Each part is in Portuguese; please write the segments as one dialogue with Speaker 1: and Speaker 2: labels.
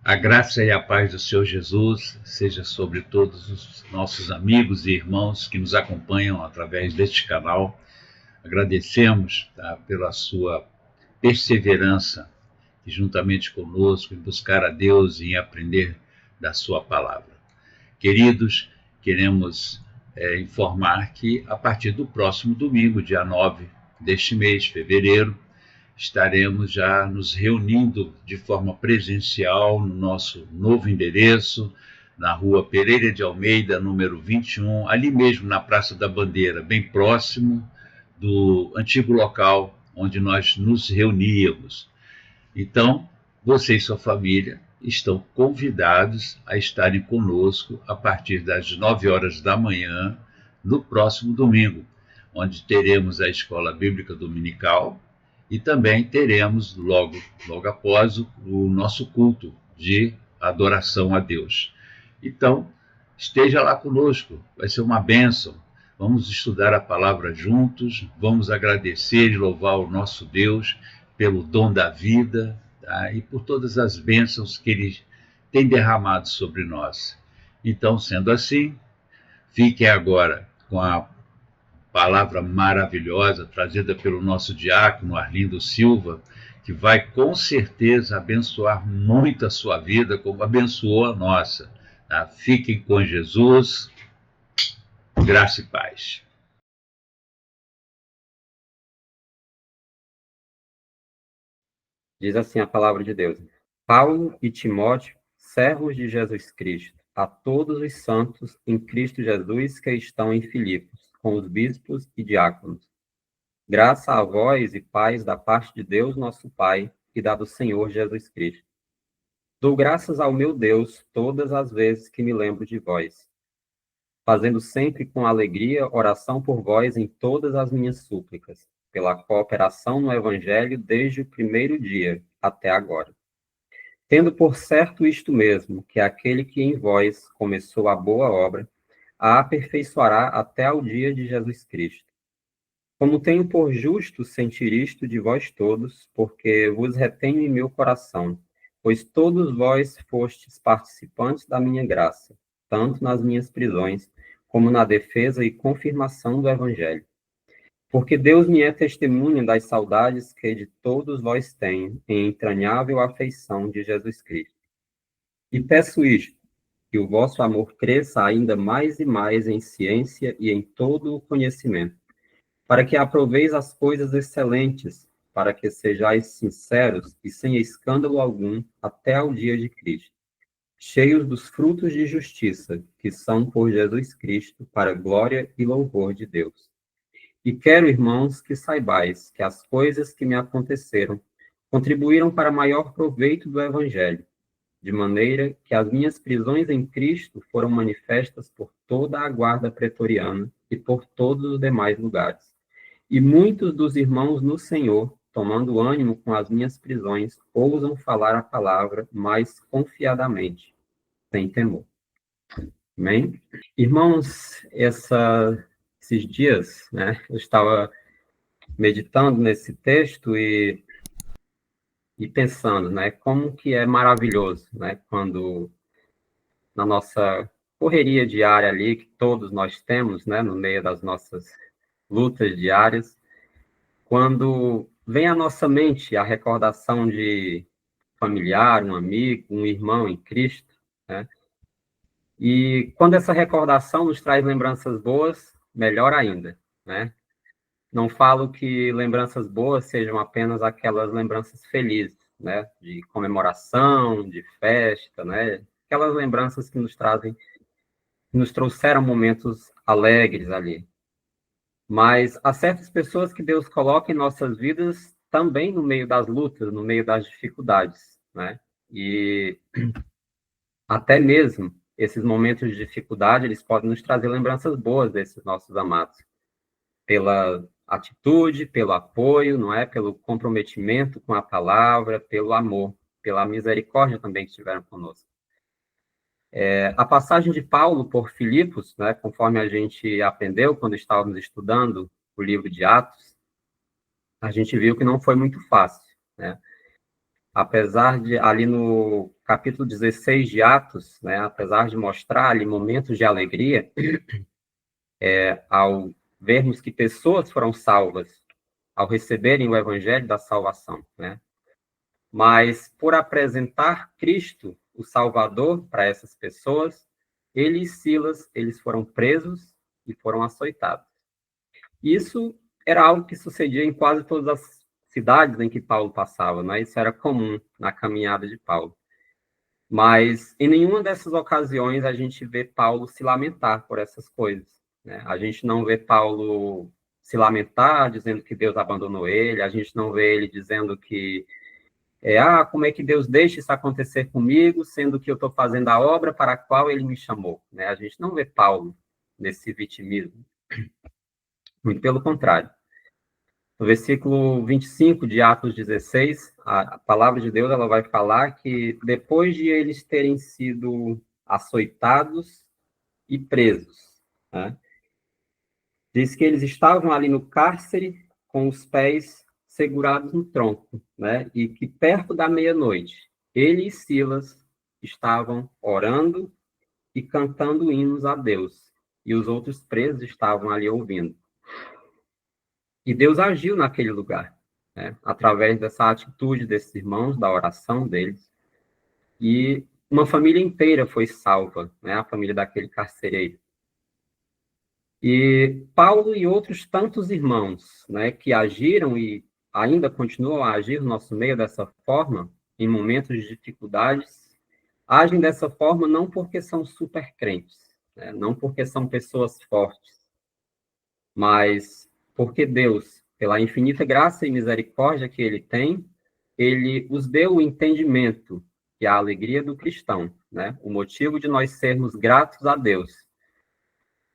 Speaker 1: A graça e a paz do Senhor Jesus seja sobre todos os nossos amigos e irmãos que nos acompanham através deste canal. Agradecemos, pela sua perseverança e juntamente conosco em buscar a Deus e em aprender da sua palavra. Queridos, queremos informar que a partir do próximo domingo, dia 9 deste mês, fevereiro, estaremos já nos reunindo de forma presencial no nosso novo endereço, na rua Pereira de Almeida, número 21, ali mesmo na Praça da Bandeira, bem próximo do antigo local onde nós nos reuníamos. Então, você e sua família estão convidados a estarem conosco a partir das 9 horas da manhã, no próximo domingo, onde teremos a Escola Bíblica Dominical e também teremos, logo após, o nosso culto de adoração a Deus. Então, esteja lá conosco, vai ser uma bênção. Vamos estudar a palavra juntos, vamos agradecer e louvar o nosso Deus pelo dom da vida, e por todas as bênçãos que Ele tem derramado sobre nós. Então, sendo assim, fiquem agora com a palavra maravilhosa trazida pelo nosso diácono Arlindo Silva, que vai com certeza abençoar muito a sua vida, como abençoou a nossa. Fiquem com Jesus, graça e paz.
Speaker 2: Diz assim a palavra de Deus: Paulo e Timóteo, servos de Jesus Cristo, a todos os santos em Cristo Jesus que estão em Filipos, com os bispos e diáconos. Graça a vós e paz da parte de Deus nosso Pai e da do Senhor Jesus Cristo. Dou graças ao meu Deus todas as vezes que me lembro de vós, fazendo sempre com alegria oração por vós em todas as minhas súplicas, pela cooperação no Evangelho desde o primeiro dia até agora. Tendo por certo isto mesmo, que aquele que em vós começou a boa obra, a aperfeiçoará até ao dia de Jesus Cristo. Como tenho por justo sentir isto de vós todos, porque vos retenho em meu coração, pois todos vós fostes participantes da minha graça, tanto nas minhas prisões, como na defesa e confirmação do Evangelho. Porque Deus me é testemunha das saudades que de todos vós tenho, em entranhável afeição de Jesus Cristo. E peço isto, que o vosso amor cresça ainda mais e mais em ciência e em todo o conhecimento, para que aproveis as coisas excelentes, para que sejais sinceros e sem escândalo algum até ao dia de Cristo, cheios dos frutos de justiça, que são por Jesus Cristo, para a glória e louvor de Deus. E quero, irmãos, que saibais que as coisas que me aconteceram contribuíram para maior proveito do Evangelho, de maneira que as minhas prisões em Cristo foram manifestas por toda a guarda pretoriana e por todos os demais lugares. E muitos dos irmãos no Senhor, tomando ânimo com as minhas prisões, ousam falar a palavra mais confiadamente, sem temor. Amém? Irmãos, esses dias, eu estava meditando nesse texto e pensando, como que é maravilhoso, quando na nossa correria diária ali, que todos nós temos, no meio das nossas lutas diárias, quando vem à nossa mente a recordação de familiar, um amigo, um irmão em Cristo, E quando essa recordação nos traz lembranças boas, melhor ainda, Não falo que lembranças boas sejam apenas aquelas lembranças felizes, De comemoração, de festa, Aquelas lembranças que nos trouxeram momentos alegres ali. Mas há certas pessoas que Deus coloca em nossas vidas também no meio das lutas, no meio das dificuldades, E até mesmo esses momentos de dificuldade, eles podem nos trazer lembranças boas desses nossos amados, pela atitude, pelo apoio, pelo comprometimento com a palavra, pelo amor, pela misericórdia também que tiveram conosco. A passagem de Paulo por Filipos, conforme a gente aprendeu quando estávamos estudando o livro de Atos, a gente viu que não foi muito fácil, Apesar de, ali no capítulo 16 de Atos, né, apesar de mostrar ali momentos de alegria, ao vermos que pessoas foram salvas, ao receberem o evangelho da salvação, né? Mas por apresentar Cristo, o Salvador, para essas pessoas, ele e Silas, eles foram presos e foram açoitados. Isso era algo que sucedia em quase todas as cidades em que Paulo passava, né? Isso era comum na caminhada de Paulo. Mas em nenhuma dessas ocasiões a gente vê Paulo se lamentar por essas coisas, né? A gente não vê Paulo se lamentar, dizendo que Deus abandonou ele, a gente não vê ele dizendo que como é que Deus deixa isso acontecer comigo, sendo que eu estou fazendo a obra para a qual ele me chamou, né? A gente não vê Paulo nesse vitimismo, muito pelo contrário. No versículo 25 de Atos 16, a palavra de Deus ela vai falar que depois de eles terem sido açoitados e presos, né, diz que eles estavam ali no cárcere com os pés segurados no tronco, né, e que perto da meia-noite, ele e Silas estavam orando e cantando hinos a Deus, e os outros presos estavam ali ouvindo. E Deus agiu naquele lugar, né, através dessa atitude desses irmãos, da oração deles. E uma família inteira foi salva, né, a família daquele carcereiro. E Paulo e outros tantos irmãos, né, que agiram e ainda continuam a agir no nosso meio dessa forma, em momentos de dificuldades, agem dessa forma não porque são super crentes, né, não porque são pessoas fortes, mas porque Deus, pela infinita graça e misericórdia que ele tem, ele os deu o entendimento e a alegria do cristão, né? O motivo de nós sermos gratos a Deus,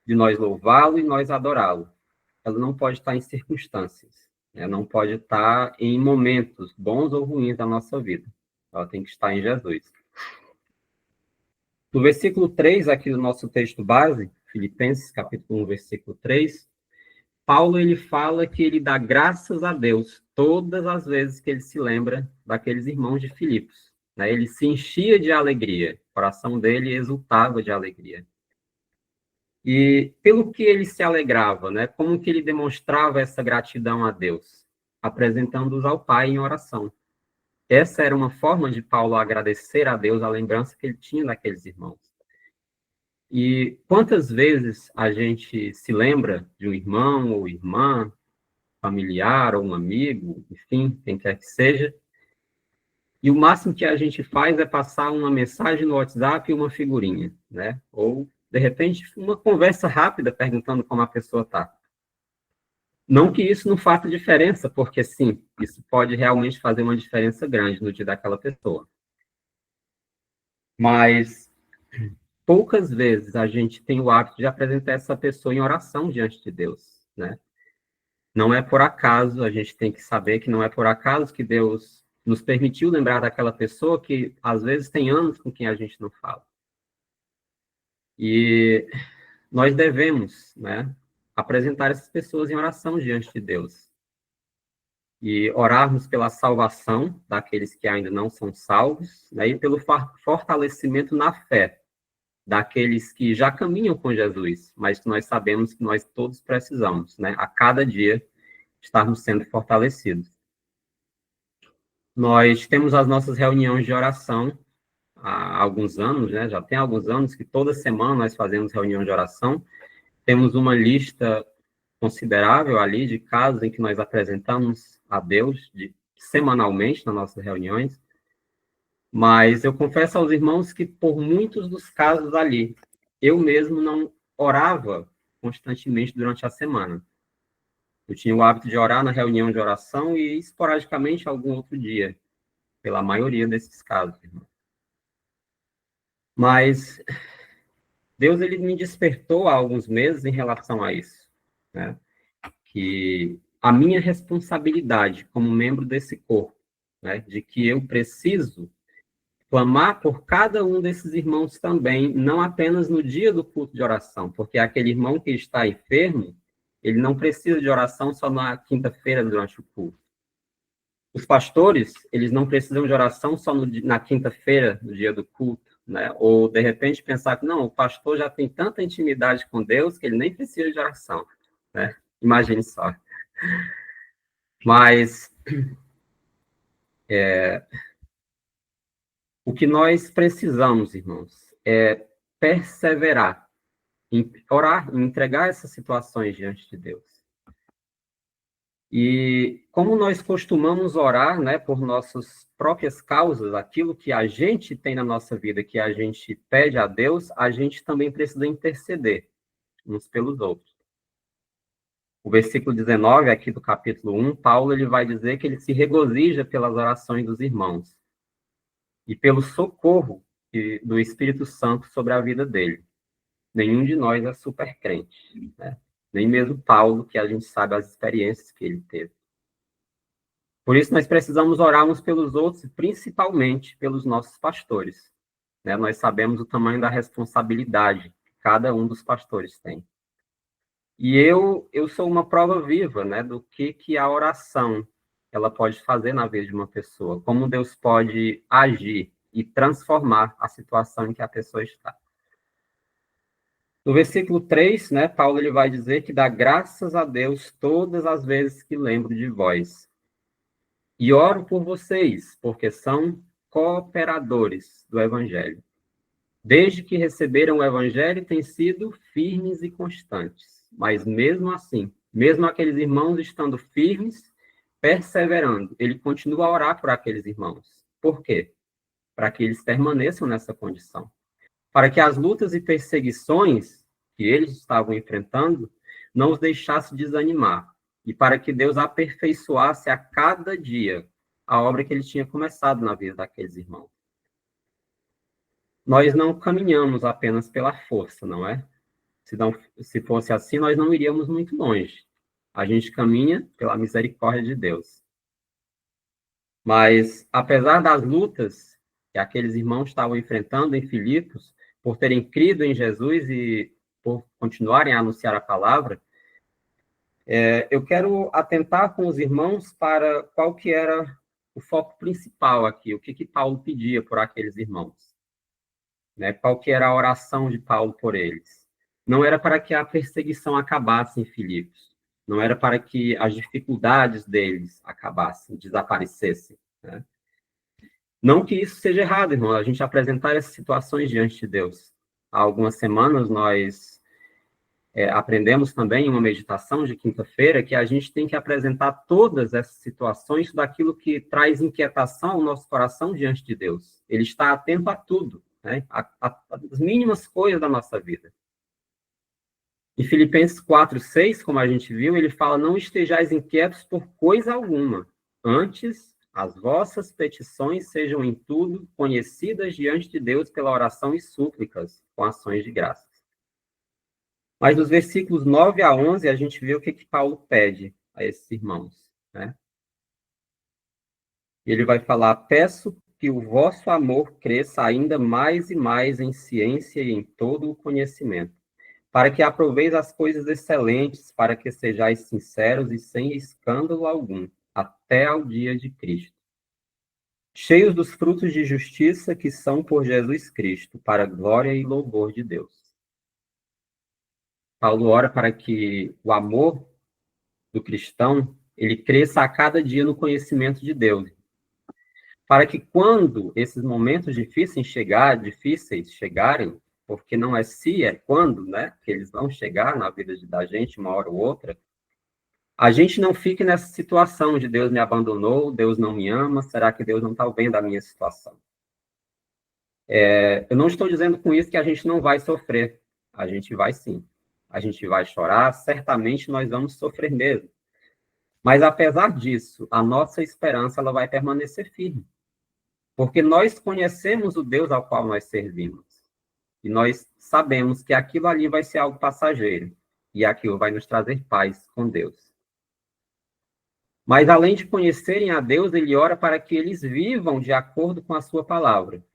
Speaker 2: de nós louvá-lo e nós adorá-lo. Ela não pode estar em circunstâncias, né? Não pode estar em momentos bons ou ruins da nossa vida. Ela tem que estar em Jesus. No versículo 3 aqui do nosso texto base, Filipenses, capítulo 1, versículo 3, Paulo, ele fala que ele dá graças a Deus todas as vezes que ele se lembra daqueles irmãos de Filipos, né? Ele se enchia de alegria, o coração dele exultava de alegria. E pelo que ele se alegrava, né? Como que ele demonstrava essa gratidão a Deus? Apresentando-os ao Pai em oração. Essa era uma forma de Paulo agradecer a Deus a lembrança que ele tinha daqueles irmãos. E quantas vezes a gente se lembra de um irmão ou irmã, familiar ou um amigo, enfim, quem quer que seja, e o máximo que a gente faz é passar uma mensagem no WhatsApp e uma figurinha, né? Ou, de repente, uma conversa rápida perguntando como a pessoa está. Não que isso não faça diferença, porque sim, isso pode realmente fazer uma diferença grande no dia daquela pessoa. Mas poucas vezes a gente tem o hábito de apresentar essa pessoa em oração diante de Deus, né? Não é por acaso, a gente tem que saber que não é por acaso que Deus nos permitiu lembrar daquela pessoa que, às vezes, tem anos com quem a gente não fala. E nós devemos, né, apresentar essas pessoas em oração diante de Deus. E orarmos pela salvação daqueles que ainda não são salvos, né, e pelo fortalecimento na fé daqueles que já caminham com Jesus, mas que nós sabemos que nós todos precisamos, né, a cada dia, estarmos sendo fortalecidos. Nós temos as nossas reuniões de oração há alguns anos, né? Já tem alguns anos que toda semana nós fazemos reunião de oração. Temos uma lista considerável ali de casos em que nós apresentamos a Deus semanalmente nas nossas reuniões. Mas eu confesso aos irmãos que por muitos dos casos ali, eu mesmo não orava constantemente durante a semana. Eu tinha o hábito de orar na reunião de oração e esporadicamente algum outro dia, pela maioria desses casos, irmão. Mas Deus, ele me despertou há alguns meses em relação a isso, né? Que a minha responsabilidade como membro desse corpo, né? De que eu preciso clamar por cada um desses irmãos também, não apenas no dia do culto de oração, porque aquele irmão que está enfermo, ele não precisa de oração só na quinta-feira durante o culto. Os pastores, eles não precisam de oração só na quinta-feira, no dia do culto, né? Ou, de repente, pensar que, não, o pastor já tem tanta intimidade com Deus que ele nem precisa de oração, né? Imagine só. Mas o que nós precisamos, irmãos, é perseverar em orar, em entregar essas situações diante de Deus. E como nós costumamos orar, né, por nossas próprias causas, aquilo que a gente tem na nossa vida, que a gente pede a Deus, a gente também precisa interceder uns pelos outros. O versículo 19, aqui do capítulo 1, Paulo ele vai dizer que ele se regozija pelas orações dos irmãos e pelo socorro do Espírito Santo sobre a vida dele. Nenhum de nós é super crente, né? Nem mesmo Paulo, que a gente sabe as experiências que ele teve. Por isso, nós precisamos orar uns pelos outros, principalmente pelos nossos pastores, né? Nós sabemos o tamanho da responsabilidade que cada um dos pastores tem. E eu sou uma prova viva, né, do que a oração ela pode fazer na vida de uma pessoa, como Deus pode agir e transformar a situação em que a pessoa está. No versículo 3, né, Paulo ele vai dizer que dá graças a Deus todas as vezes que lembro de vós. E oro por vocês, porque são cooperadores do Evangelho. Desde que receberam o Evangelho, têm sido firmes e constantes. Mas mesmo assim, mesmo aqueles irmãos estando firmes, perseverando, ele continua a orar por aqueles irmãos. Por quê? Para que eles permaneçam nessa condição. Para que as lutas e perseguições que eles estavam enfrentando não os deixasse desanimar. E para que Deus aperfeiçoasse a cada dia a obra que ele tinha começado na vida daqueles irmãos. Nós não caminhamos apenas pela força, não é? Se fosse assim, nós não iríamos muito longe. A gente caminha pela misericórdia de Deus. Mas, apesar das lutas que aqueles irmãos estavam enfrentando em Filipos, por terem crido em Jesus e por continuarem a anunciar a palavra, eu quero atentar com os irmãos para qual que era o foco principal aqui, o que Paulo pedia por aqueles irmãos, né? Qual que era a oração de Paulo por eles. Não era para que a perseguição acabasse em Filipos, não era para que as dificuldades deles acabassem, desaparecessem, né? Não que isso seja errado, irmão, a gente apresentar essas situações diante de Deus. Há algumas semanas nós aprendemos também em uma meditação de quinta-feira que a gente tem que apresentar todas essas situações daquilo que traz inquietação ao nosso coração diante de Deus. Ele está atento a tudo, né? As mínimas coisas da nossa vida. Em Filipenses 4:6, como a gente viu, ele fala, não estejais inquietos por coisa alguma, antes as vossas petições sejam em tudo conhecidas diante de Deus pela oração e súplicas, com ações de graça. Mas nos versículos 9 a 11, a gente vê o que Paulo pede a esses irmãos, né? Ele vai falar, peço que o vosso amor cresça ainda mais e mais em ciência e em todo o conhecimento, para que aproveis as coisas excelentes, para que sejais sinceros e sem escândalo algum, até ao dia de Cristo, cheios dos frutos de justiça que são por Jesus Cristo, para a glória e louvor de Deus. Paulo ora para que o amor do cristão, ele cresça a cada dia no conhecimento de Deus. Para que quando esses momentos difíceis chegarem, porque não é se, é quando, né, que eles vão chegar na vida da gente, uma hora ou outra, a gente não fique nessa situação de Deus me abandonou, Deus não me ama, será que Deus não está vendo a minha situação? Eu não estou dizendo com isso que a gente não vai sofrer, a gente vai sim. A gente vai chorar, certamente nós vamos sofrer mesmo. Mas, apesar disso, a nossa esperança ela vai permanecer firme. Porque nós conhecemos o Deus ao qual nós servimos. E nós sabemos que aquilo ali vai ser algo passageiro. E aquilo vai nos trazer paz com Deus. Mas, além de conhecerem a Deus, ele ora para que eles vivam de acordo com a sua palavra,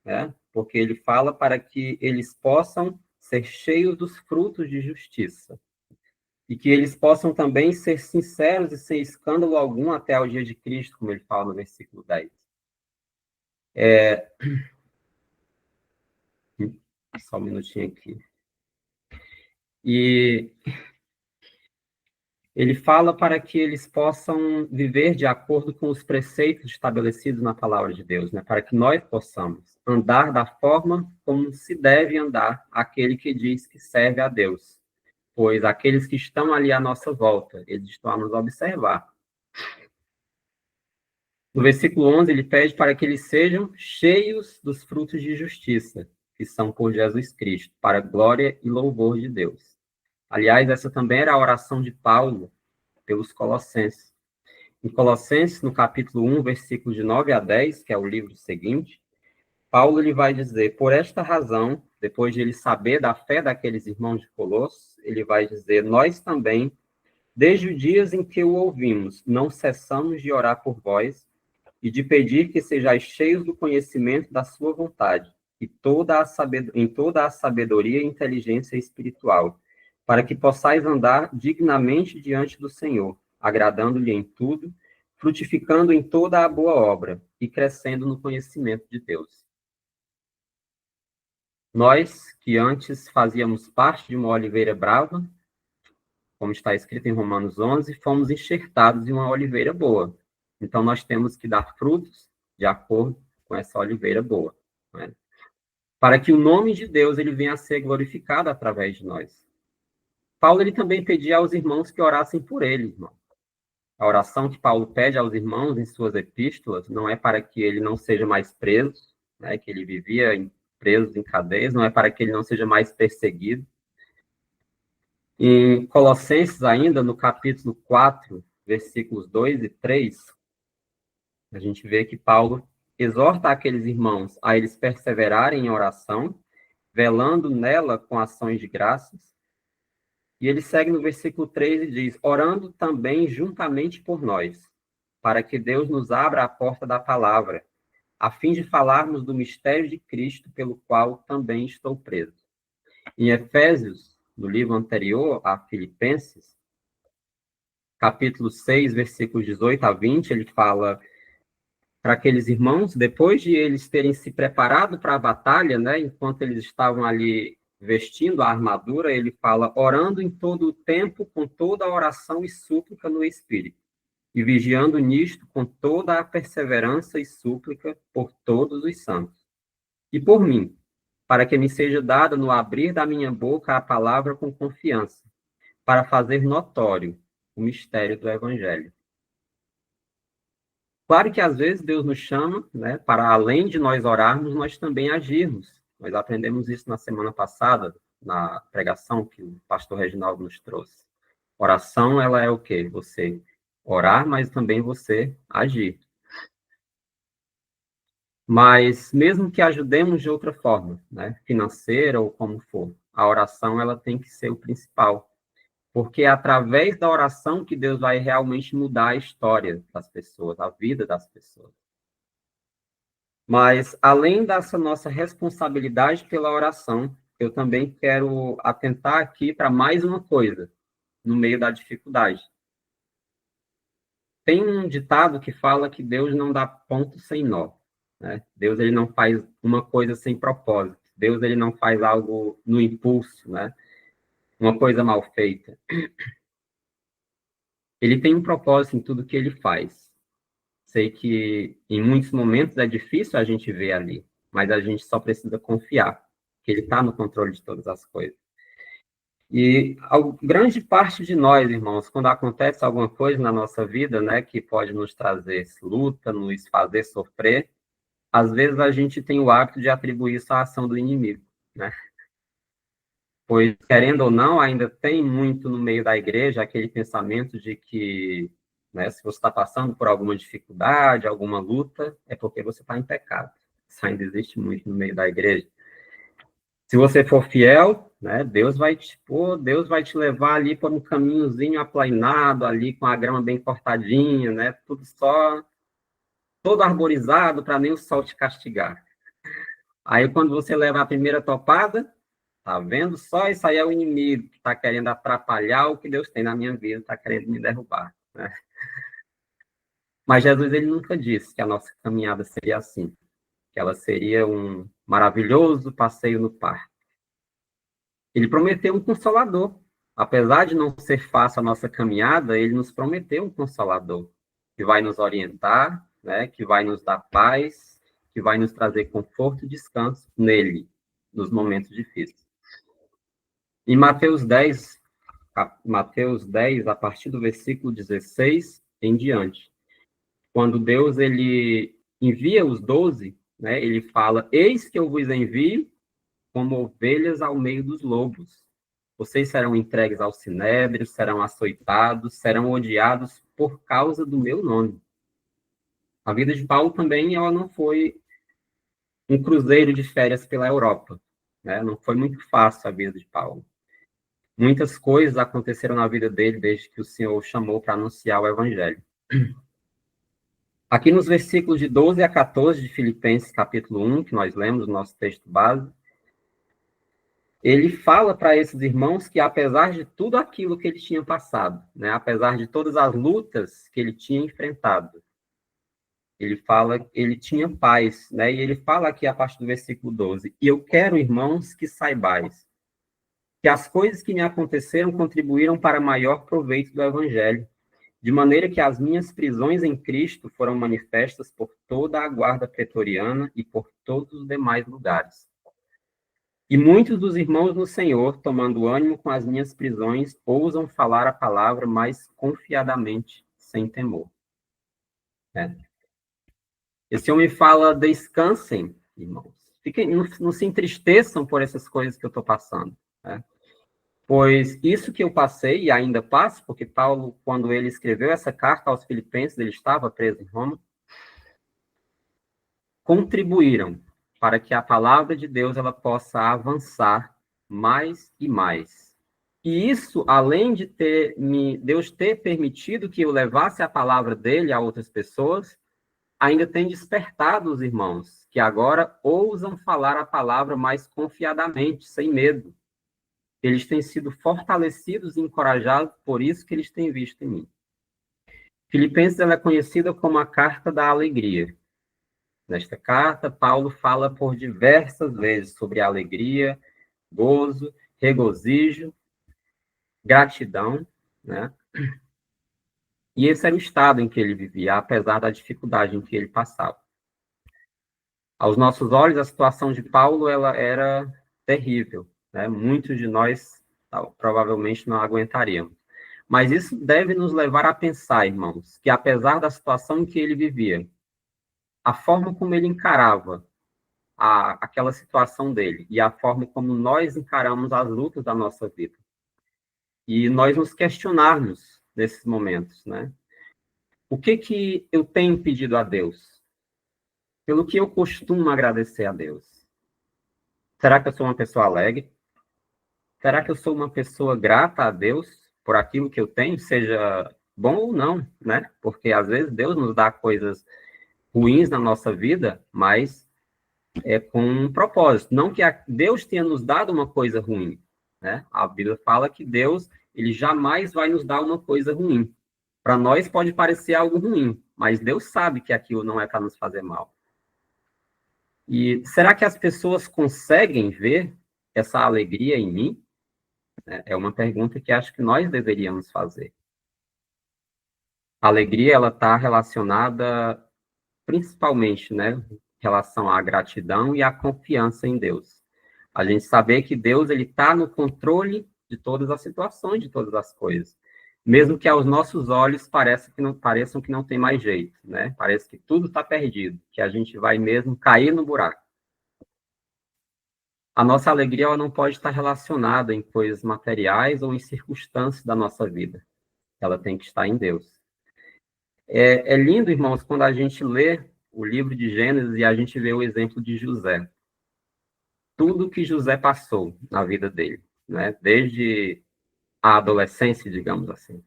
Speaker 2: né? Porque ele fala para que eles possam ser cheios dos frutos de justiça. e que eles possam também ser sinceros e sem escândalo algum até ao dia de Cristo, como ele fala no versículo 10. Só um minutinho aqui. E ele fala para que eles possam viver de acordo com os preceitos estabelecidos na palavra de Deus, né? Para que nós possamos andar da forma como se deve andar aquele que diz que serve a Deus. Pois aqueles que estão ali à nossa volta, eles estão a nos observar. No versículo 11, ele pede para que eles sejam cheios dos frutos de justiça, que são por Jesus Cristo, para a glória e louvor de Deus. Aliás, essa também era a oração de Paulo pelos Colossenses. Em Colossenses, no capítulo 1, versículos de 9 a 10, que é o livro seguinte, Paulo ele vai dizer, por esta razão, depois de ele saber da fé daqueles irmãos de Colossos, ele vai dizer, nós também, desde os dias em que o ouvimos, não cessamos de orar por vós e de pedir que sejais cheios do conhecimento da sua vontade e em toda a sabedoria e inteligência espiritual, para que possais andar dignamente diante do Senhor, agradando-lhe em tudo, frutificando em toda a boa obra e crescendo no conhecimento de Deus. Nós, que antes fazíamos parte de uma oliveira brava, como está escrito em Romanos 11, fomos enxertados em uma oliveira boa. Então, nós temos que dar frutos de acordo com essa oliveira boa, né? Para que o nome de Deus ele venha a ser glorificado através de nós. Paulo ele também pedia aos irmãos que orassem por ele, irmão. A oração que Paulo pede aos irmãos em suas epístolas não é para que ele não seja mais preso, né, que ele vivia preso em cadeias, não é para que ele não seja mais perseguido. Em Colossenses, ainda, no capítulo 4, versículos 2 e 3, a gente vê que Paulo exorta aqueles irmãos a eles perseverarem em oração, velando nela com ações de graças. E ele segue no versículo 3 e diz, orando também juntamente por nós, para que Deus nos abra a porta da palavra, a fim de falarmos do mistério de Cristo, pelo qual também estou preso. Em Efésios, no livro anterior a Filipenses, capítulo 6, versículos 18 a 20, ele fala para aqueles irmãos, depois de eles terem se preparado para a batalha, né, enquanto eles estavam ali vestindo a armadura, ele fala, orando em todo o tempo, com toda a oração e súplica no Espírito, e vigiando nisto com toda a perseverança e súplica por todos os santos. E por mim, para que me seja dada no abrir da minha boca a palavra com confiança, para fazer notório o mistério do Evangelho. Claro que às vezes Deus nos chama, né, para além de nós orarmos, nós também agirmos. Nós aprendemos isso na semana passada, na pregação que o pastor Reginaldo nos trouxe. Oração, ela é o quê? Você orar, mas também você agir. Mas mesmo que ajudemos de outra forma, né, financeira ou como for, a oração ela tem que ser o principal. Porque é através da oração que Deus vai realmente mudar a história das pessoas, a vida das pessoas. Mas, além dessa nossa responsabilidade pela oração, eu também quero atentar aqui para mais uma coisa, no meio da dificuldade. Tem um ditado que fala que Deus não dá ponto sem nó, né? Deus ele não faz uma coisa sem propósito. Deus ele não faz algo no impulso, né? Uma coisa mal feita. Ele tem um propósito em tudo que ele faz. Sei que em muitos momentos é difícil a gente ver ali, mas a gente só precisa confiar que ele está no controle de todas as coisas. E a grande parte de nós, irmãos, quando acontece alguma coisa na nossa vida, né, que pode nos trazer luta, nos fazer sofrer, às vezes a gente tem o hábito de atribuir isso à ação do inimigo, né? Pois, querendo ou não, ainda tem muito no meio da igreja aquele pensamento de que, né, se você está passando por alguma dificuldade, alguma luta, é porque você está em pecado. Isso ainda existe muito no meio da igreja. Se você for fiel, né, Deus vai te levar ali por um caminhozinho aplainado, ali com a grama bem cortadinha, né, tudo só, todo arborizado para nem o sol te castigar. Aí, quando você leva a primeira topada, Tá vendo só? Isso aí é o inimigo que está querendo atrapalhar o que Deus tem na minha vida, está querendo me derrubar, né? Mas Jesus, ele nunca disse que a nossa caminhada seria assim, que ela seria um maravilhoso passeio no parque. Ele prometeu um consolador. Apesar de não ser fácil a nossa caminhada, ele nos prometeu um consolador que vai nos orientar, né, que vai nos dar paz, que vai nos trazer conforto e descanso nele, nos momentos difíceis. Em Mateus 10, a partir do versículo 16 em diante, quando Deus ele envia os 12, né, ele fala: Eis que eu vos envio como ovelhas ao meio dos lobos. Vocês serão entregues aos sinédrios, serão açoitados, serão odiados por causa do meu nome. A vida de Paulo também, ela não foi um cruzeiro de férias pela Europa, né? Não foi muito fácil a vida de Paulo. Muitas coisas aconteceram na vida dele desde que o Senhor o chamou para anunciar o evangelho. Aqui nos versículos de 12 a 14 de Filipenses, capítulo 1, que nós lemos, o nosso texto base, ele fala para esses irmãos que, apesar de tudo aquilo que ele tinha passado, né, apesar de todas as lutas que ele tinha enfrentado, ele fala, ele tinha paz, né, e ele fala aqui a partir do versículo 12: E eu quero, irmãos, que saibais que as coisas que me aconteceram contribuíram para maior proveito do evangelho, de maneira que as minhas prisões em Cristo foram manifestas por toda a guarda pretoriana e por todos os demais lugares. E muitos dos irmãos no Senhor, tomando ânimo com as minhas prisões, ousam falar a palavra mais confiadamente, sem temor. Esse homem fala: descansem, irmãos. Fiquem, não se entristeçam por essas coisas que eu estou passando. Né? Pois isso que eu passei, e ainda passo, porque Paulo, quando ele escreveu essa carta aos Filipenses, ele estava preso em Roma, contribuíram para que a palavra de Deus ela possa avançar mais e mais. E isso, além de Deus ter permitido que eu levasse a palavra dele a outras pessoas, ainda tem despertado os irmãos, que agora ousam falar a palavra mais confiadamente, sem medo. Eles têm sido fortalecidos e encorajados por isso que eles têm visto em mim. Filipenses ela é conhecida como a carta da alegria. Nesta carta, Paulo fala por diversas vezes sobre alegria, gozo, regozijo, gratidão, né? E esse era o estado em que ele vivia, apesar da dificuldade em que ele passava. Aos nossos olhos, a situação de Paulo ela era terrível, né? Muitos de nós provavelmente não aguentaríamos. Mas isso deve nos levar a pensar, irmãos, que apesar da situação em que ele vivia, a forma como ele encarava aquela situação dele e a forma como nós encaramos as lutas da nossa vida. E nós nos questionarmos nesses momentos, né? O que eu tenho pedido a Deus? Pelo que eu costumo agradecer a Deus? Será que eu sou uma pessoa alegre? Será que eu sou uma pessoa grata a Deus por aquilo que eu tenho, seja bom ou não, né? Porque às vezes Deus nos dá coisas ruins na nossa vida, mas é com um propósito. Não que Deus tenha nos dado uma coisa ruim, né? A Bíblia fala que Deus, ele jamais vai nos dar uma coisa ruim. Para nós pode parecer algo ruim, mas Deus sabe que aquilo não é para nos fazer mal. E será que as pessoas conseguem ver essa alegria em mim? É uma pergunta que acho que nós deveríamos fazer. A alegria, ela está relacionada principalmente, né, em relação à gratidão e à confiança em Deus. A gente saber que Deus ele está no controle de todas as situações, de todas as coisas. Mesmo que aos nossos olhos pareçam que não tem mais jeito, né? Parece que tudo está perdido, que a gente vai mesmo cair no buraco. A nossa alegria ela não pode estar relacionada em coisas materiais ou em circunstâncias da nossa vida. Ela tem que estar em Deus. É lindo, irmãos, quando a gente lê o livro de Gênesis e a gente vê o exemplo de José. Tudo que José passou na vida dele, né? Desde a adolescência, digamos assim.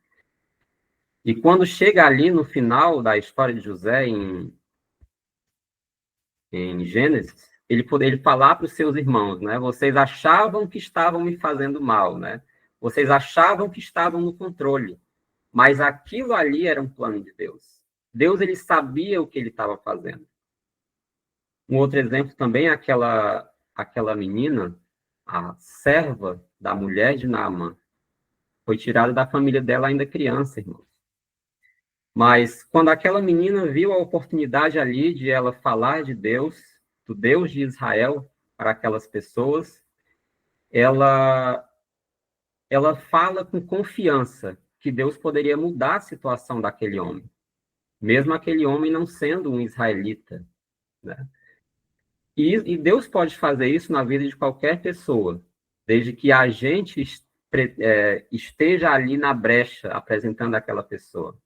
Speaker 2: E quando chega ali no final da história de José, em Gênesis, ele falar para os seus irmãos, né? Vocês achavam que estavam me fazendo mal, né? Vocês achavam que estavam no controle, mas aquilo ali era um plano de Deus. Deus, ele sabia o que ele estava fazendo. Um outro exemplo também é aquela menina, a serva da mulher de Naamã, foi tirada da família dela ainda criança, irmãos. Mas quando aquela menina viu a oportunidade ali de ela falar de Deus, do Deus de Israel, para aquelas pessoas, ela fala com confiança que Deus poderia mudar a situação daquele homem, mesmo aquele homem não sendo um israelita, né? E Deus pode fazer isso na vida de qualquer pessoa, desde que a gente esteja ali na brecha, apresentando aquela pessoa.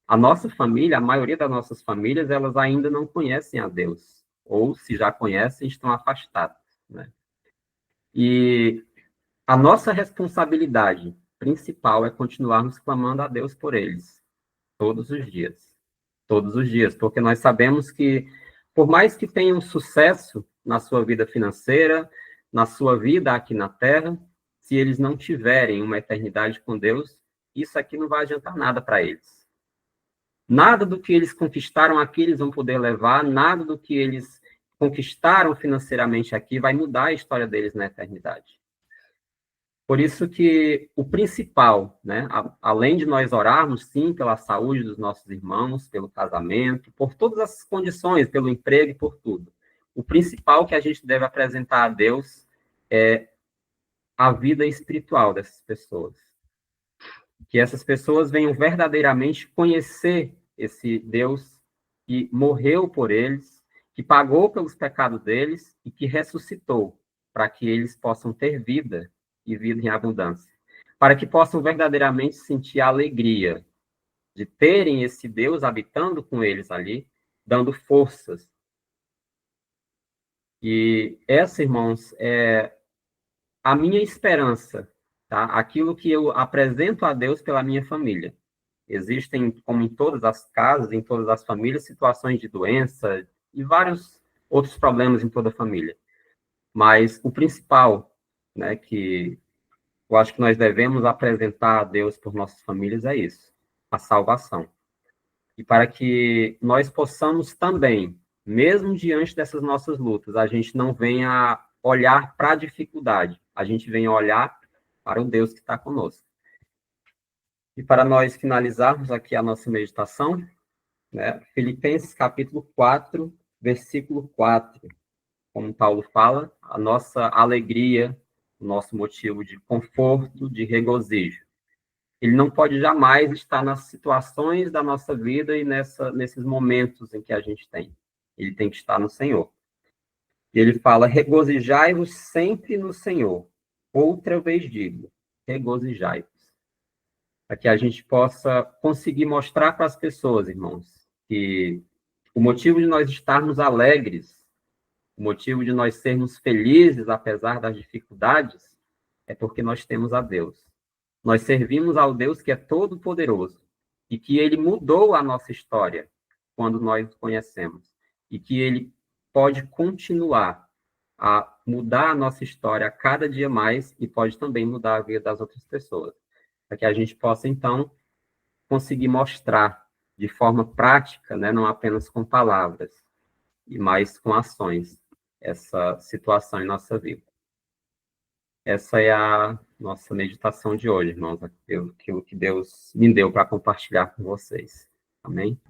Speaker 2: A nossa família, a maioria das nossas famílias, elas ainda não conhecem a Deus, ou se já conhecem, estão afastadas, né? E a nossa responsabilidade principal é continuarmos clamando a Deus por eles, todos os dias, porque nós sabemos que, por mais que tenham sucesso na sua vida financeira, na sua vida aqui na Terra, se eles não tiverem uma eternidade com Deus, isso aqui não vai adiantar nada para eles. Nada do que eles conquistaram aqui eles vão poder levar, nada do que eles conquistaram financeiramente aqui vai mudar a história deles na eternidade. Por isso que o principal, né, além de nós orarmos, sim, pela saúde dos nossos irmãos, pelo casamento, por todas as condições, pelo emprego e por tudo, o principal que a gente deve apresentar a Deus é a vida espiritual dessas pessoas. Que essas pessoas venham verdadeiramente conhecer esse Deus que morreu por eles, que pagou pelos pecados deles e que ressuscitou para que eles possam ter vida e vida em abundância, para que possam verdadeiramente sentir a alegria de terem esse Deus habitando com eles ali, dando forças. E essa, irmãos, é a minha esperança, tá? Aquilo que eu apresento a Deus pela minha família. Existem, como em todas as casas, em todas as famílias, situações de doença e vários outros problemas em toda a família. Mas o principal, né, que eu acho que nós devemos apresentar a Deus por nossas famílias é isso, a salvação. E para que nós possamos também, mesmo diante dessas nossas lutas, a gente não venha olhar para a dificuldade, a gente venha olhar para o Deus que está conosco. E para nós finalizarmos aqui a nossa meditação, né, Filipenses capítulo 4, versículo 4, como Paulo fala, a nossa alegria, o nosso motivo de conforto, de regozijo. Ele não pode jamais estar nas situações da nossa vida e nesses momentos em que a gente tem. Ele tem que estar no Senhor. E ele fala, regozijai-vos sempre no Senhor. Outra vez digo, regozijai-vos. Para que a gente possa conseguir mostrar para as pessoas, irmãos, que o motivo de nós estarmos alegres, o motivo de nós sermos felizes, apesar das dificuldades, é porque nós temos a Deus. Nós servimos ao Deus que é todo-poderoso e que ele mudou a nossa história quando nós o conhecemos e que ele pode continuar a mudar a nossa história a cada dia mais e pode também mudar a vida das outras pessoas, para que a gente possa, então, conseguir mostrar de forma prática, né, não apenas com palavras, e mais com ações, essa situação em nossa vida. Essa é a nossa meditação de hoje, irmãos, aquilo que Deus me deu para compartilhar com vocês. Amém?